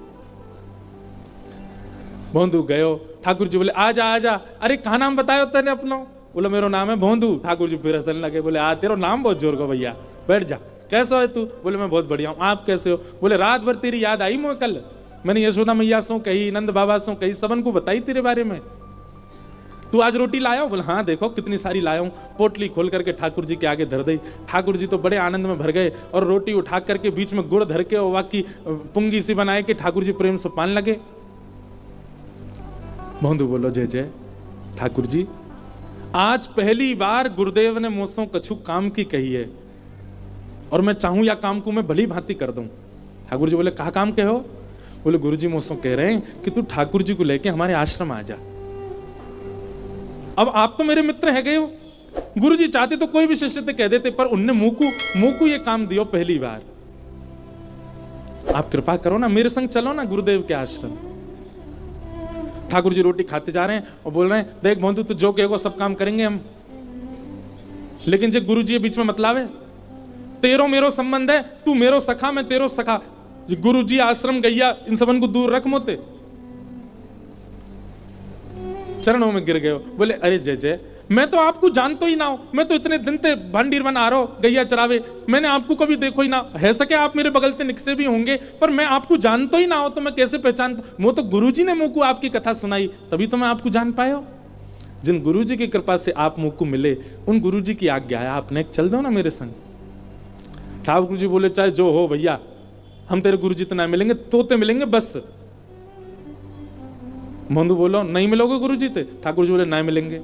भोंदू गयो, ठाकुर जी बोले आजा आजा। अरे कहा नाम बतायो तेने अपना? बोला मेरा नाम है भोंदू। ठाकुर जी फिर हंसने लगे, बोले आ तेरा नाम बहुत जोर को भैया, बैठ जा। कैसा है तू? बोले मैं बहुत बढ़िया हूँ, आप कैसे हो? बोले रात भर तेरी याद आई मुझे कल, मैंने यशोदा मैया सो कही, नंद बाबा सो कही, सबन को बताई तेरे बारे में। तू आज रोटी लाया? बोले हाँ देखो कितनी सारी लाया हूं। पोटली खोल करके ठाकुर जी के आगे धर दी। ठाकुर जी तो बड़े आनंद में भर गए और रोटी उठा करके बीच में गुड़ धर के और वाकी पुंगी सी बनाए कि ठाकुर जी प्रेम से पान लगे। भोंदू बोलो जय जय ठाकुर जी, आज पहली बार गुरुदेव ने मुझसे कछु काम की कही है और मैं चाहूं या काम को मैं भली भांति कर दूं। ठाकुर जी बोले कहा काम कहो? बोले गुरु जी मुझसे कह रहे हैं कि तू ठाकुर जी को लेके हमारे आश्रम आ जा। अब आप तो मेरे मित्र है गए हो, गुरु जी चाहते तो कोई भी शिष्य से कह देते, पर उनने मुंह को ये काम दियो पहली बार। आप कृपा करो ना, मेरे संग चलो ना गुरुदेव के आश्रम। ठाकुर जी रोटी खाते जा रहे हैं और बोल रहे हैं देख भोंदू तू जो कहेगो सब काम करेंगे हम, लेकिन जो गुरु जी बीच में मतलावे, तेरो मेरो संबंध है, तू मेरो सखा मैं तेरो सखा। गुरु जी आश्रम गैया इन सबन को दूर रख मोते। चरणों में गिर गए। बोले अरे जय जय, मैं तो आपको जानतो ही ना हो, मैं तो इतने दिन से भांडीर वन आ रहा हूं गैया चरावे, मैंने आपको कभी देखो ही ना है। सके आप मेरे बगल से निकसे भी होंगे, पर मैं आपको जानतो ही ना हो तो मैं कैसे पहचान? वो तो गुरुजी ने मुझको आपकी कथा सुनाई तभी तो मैं आपको जान पाया। जिन गुरुजी की कृपा से आप मुझको मिले, उन गुरुजी की आज्ञा है, आपने चल दो ना मेरे संग। ठाकुर जी बोले चाहे जो हो भैया, हम तेरे गुरुजी तो ना मिलेंगे, तोते मिलेंगे बस। भोंदू बोलो नहीं मिलोगे गुरुजी थे? ठाकुर जी बोले ना मिलेंगे।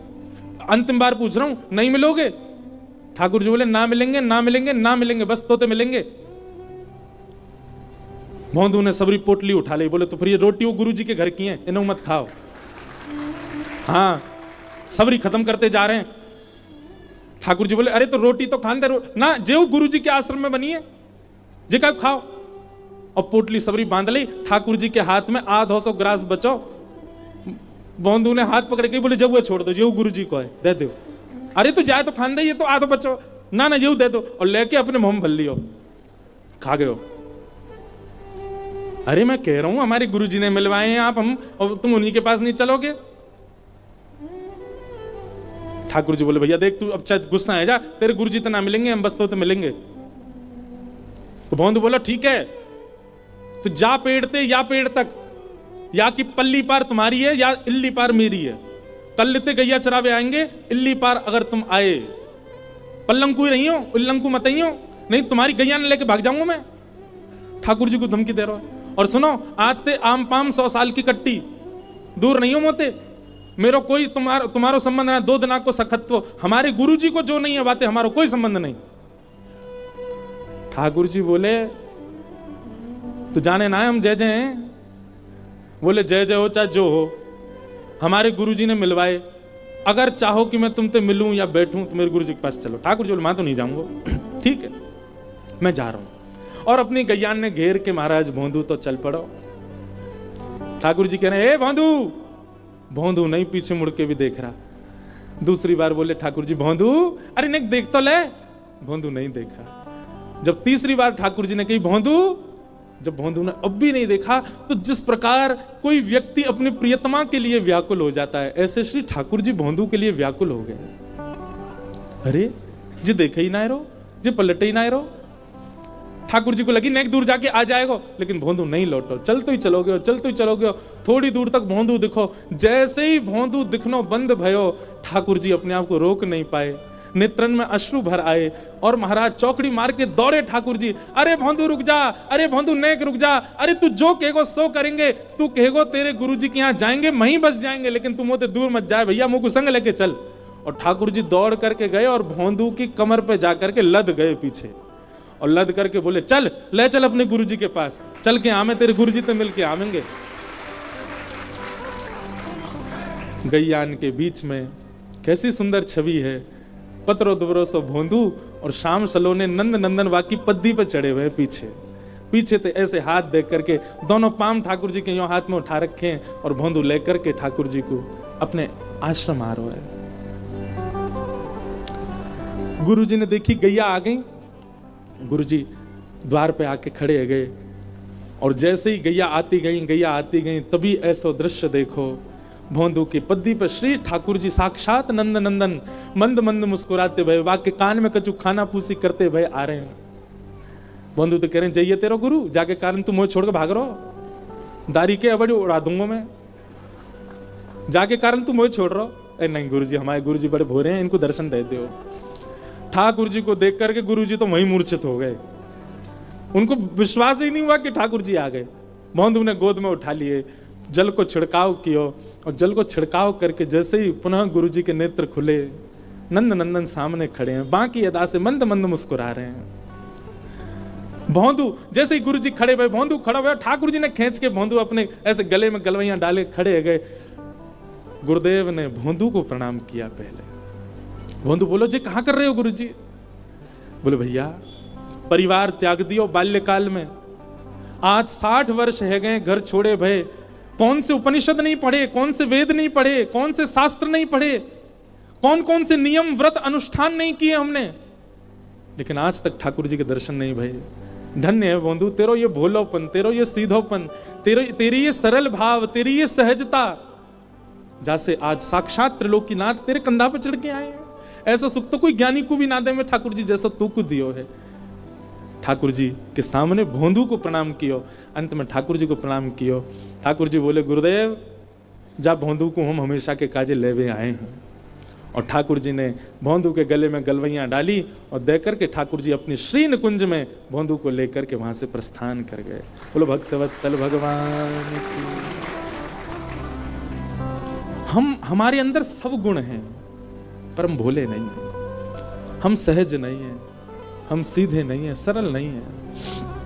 अंतिम बार पूछ रहा हूं, नहीं मिलोगे? ठाकुर जी बोले ना मिलेंगे ना मिलेंगे ना मिलेंगे, बस तोते मिलेंगे। भोंदू ने सबरी पोटली उठा ली। बोले तो फिर ये रोटी वो गुरुजी के घर की हैं, इन्हें मत खाओ। हाँ सबरी खत्म करते जा रहे हैं। ठाकुर जी बोले अरे तो रोटी तो खान दे ना, जो गुरुजी के आश्रम में बनी है जे का खाओ। और पोटली सबरी बांध ली। ठाकुर जी के हाथ में 200 ग्रास बचो। भोंदू ने हाथ पकड़ के बोले जब वो छोड़ दो, जो गुरु जी को है दे दो। अरे तू जाए तो खान दे, ये तो आधो बचो ना ना जो दे दो। और लेके अपने मुंह में भर लियो, खा गयो। अरे मैं कह रहा हूं हमारे गुरु जी ने मिलवाए हैं आप, हम और तुम उन्हीं के पास नहीं चलोगे? ठाकुर जी बोले भैया देख तू अब चाहे गुस्सा है जा, तेरे गुरु जी तो ना मिलेंगे, हम बस तो मिलेंगे। तो भोंदू बोला ठीक है, तो जा पेड़ ते या पेड़ तक, या कि पल्ली पार तुम्हारी है या इल्ली पार मेरी है। कल्लिते गैया चरावे आएंगे, इल्ली पार अगर तुम आए, पल्लंकु ही नहीं हो, उल्लंकु मत ही हो, नहीं तुम्हारी गैया ने लेके भाग जाऊंगा मैं। ठाकुर जी को धमकी दे रहा है। और सुनो आज ते आम पाम 100 साल की कट्टी, दूर नहीं हो मोते, मेरो कोई तुम्हारो संबंध ना, 2 दिना को सखत्व, हमारे गुरु जी को जो नहीं है बातें हमारा कोई संबंध नहीं। ठाकुर जी बोले तो जाने ना हम जय जय हैं। बोले जय जय हो चाहे जो हो, हमारे गुरुजी ने मिलवाए, अगर चाहो कि मैं तुमसे मिलूं या बैठूं तो मेरे गुरुजी के पास चलो। ठाकुर जी बोले मैं तो नहीं जाऊंगा। ठीक है मैं जा रहा हूं। और अपनी गैयान ने घेर के महाराज भोंदू तो चल पड़ो। ठाकुर जी कह रहे हैं ए भोंदू। भोंदू नहीं पीछे मुड़ के भी देख रहा। दूसरी बार बोले ठाकुर जी भोंदू, अरे नहीं देख तो ले। भोंदू नहीं देखा। जब तीसरी बार ठाकुर जी ने कही भोंदू, जब भोंदू ने अब भी नहीं देखा, तो जिस प्रकार कोई व्यक्ति अपनी प्रियतमा के लिए व्याकुल हो जाता है, ऐसे श्री ठाकुर जी भोंदू के लिए व्याकुल हो गए। अरे जी देखे ही ना रो, जी पलटे ही ना रो। ठाकुर जी को लगी नेक दूर जाके आ जाएगा, लेकिन भोंदू नहीं लौटो, चलते ही चलोगे चलते ही चलोगे। थोड़ी दूर तक भोंदू दिखो, जैसे ही भोंदू दिखनो बंद भयो, ठाकुर जी अपने आप को रोक नहीं पाए। नेत्रन में अश्रु भर आए और महाराज चौकड़ी मार के दौड़े ठाकुर जी। अरे भोंदू रुक जा, अरे भोंदू नेक रुक जा, अरे तू जो कहेगो सो करेंगे, तू कहेगो तेरे गुरुजी के यहाँ जाएंगे, वहीं बस जाएंगे, लेकिन तुम होते दूर मत जाए भैया, मुझको संग लेके चल। और ठाकुर जी दौड़ करके गए और भोंदू की कमर पे जाकर के लद गए पीछे, और लद करके बोले चल ले चल अपने गुरुजी के पास, चल के आमे तेरे गुरुजी तो मिल के आवेंगे। गैयान के बीच में कैसी सुंदर छवि है, पत्रो दुबरो सो भोंदू और श्याम सलोने नंद नंदन वाकी पद्दी पे चढ़े हुए पीछे पीछे थे, ऐसे हाथ देख करके दोनों पाम ठाकुर जी के यूं हाथ में उठा रखे हैं और भोंदू लेकर के ठाकुर जी को अपने आश्रम आ रहा है। गुरु जी ने देखी गैया आ गई, गुरु जी द्वार पे आके खड़े गए और जैसे ही गैया आती गई तभी ऐसा दृश्य देखो, भोंदू की पद्दी पर श्री ठाकुर जी साक्षात नंद नंदन मंद मंद मुस्कुराते भय, वाक्य कान में कचू खाना पूसी करते भय आ रहे हैं। भोंदू तो कह रहे हैं जाइए तेरो गुरु, जाके कारण तुम मोह छोड़ के भाग रहो, दारी के अबड़ी उड़ा दूंगा मैं, जाके कारण तुम मोह छोड़ रहो। नहीं गुरु जी, हमारे गुरु जी बड़े भोरे हैं, इनको दर्शन दे दो। ठाकुर जी को देख करके गुरु जी तो वहीं मूर्छित हो गए, उनको विश्वास ही नहीं हुआ कि ठाकुर जी आ गए। भोंदू ने गोद में उठा लिए, जल को छिड़काव किया और जल को छिड़काव करके जैसे ही पुनः गुरु जी के नेत्र खुले, नंद नंदन सामने खड़े हैं, बाकी अदा से मंद मंद मुस्कुरा रहे हैं। भोंदू जैसे ही गुरु जी खड़े हुए, भोंदू खड़ा हुआ, ठाकुर जी ने खींच के भोंदू अपने ऐसे गले में गलवैयां डाले खड़े गए। गुरुदेव ने भोंदू को प्रणाम किया पहले। भोंदू बोलो जी कहां कर रहे हो गुरु जी? बोले भैया परिवार त्याग दियो बाल्यकाल में, आज 60 वर्ष है गए घर छोड़े भय, कौन से उपनिषद नहीं पढ़े, कौन से वेद नहीं पढ़े, कौन से शास्त्र नहीं पढ़े, कौन कौन से नियम व्रत अनुष्ठान नहीं किए हमने, लेकिन आज तक ठाकुर जी के दर्शन नहीं भये। धन्य है भोंदू तेरो ये भोलोपन, तेरो ये सीधोपन, तेरी ये सरल भाव, तेरी ये सहजता, जैसे आज साक्षात त्रिलोकीनाथ तेरे कंधा पर चढ़ के आए हैं। ऐसा सुख तो कोई ज्ञानी को भी ना दे में ठाकुर जी जैसा तू को दियो है। ठाकुर जी के सामने भोंदू को प्रणाम कियो, अंत में ठाकुर जी को प्रणाम कियो। ठाकुर जी बोले गुरुदेव जा भोंदू को हम हमेशा के काजे लेवे आए हैं। और ठाकुर जी ने भोंदू के गले में गलवैयां डाली और देकर के ठाकुर जी अपनी श्री निकुंज में भोंदू को लेकर के वहां से प्रस्थान कर गए। बोलो भक्तवत्सल भगवान की। हमारे अंदर सब गुण हैं पर हम भोले नहीं हैं, हम सहज नहीं हैं, हम सीधे नहीं हैं, सरल नहीं हैं।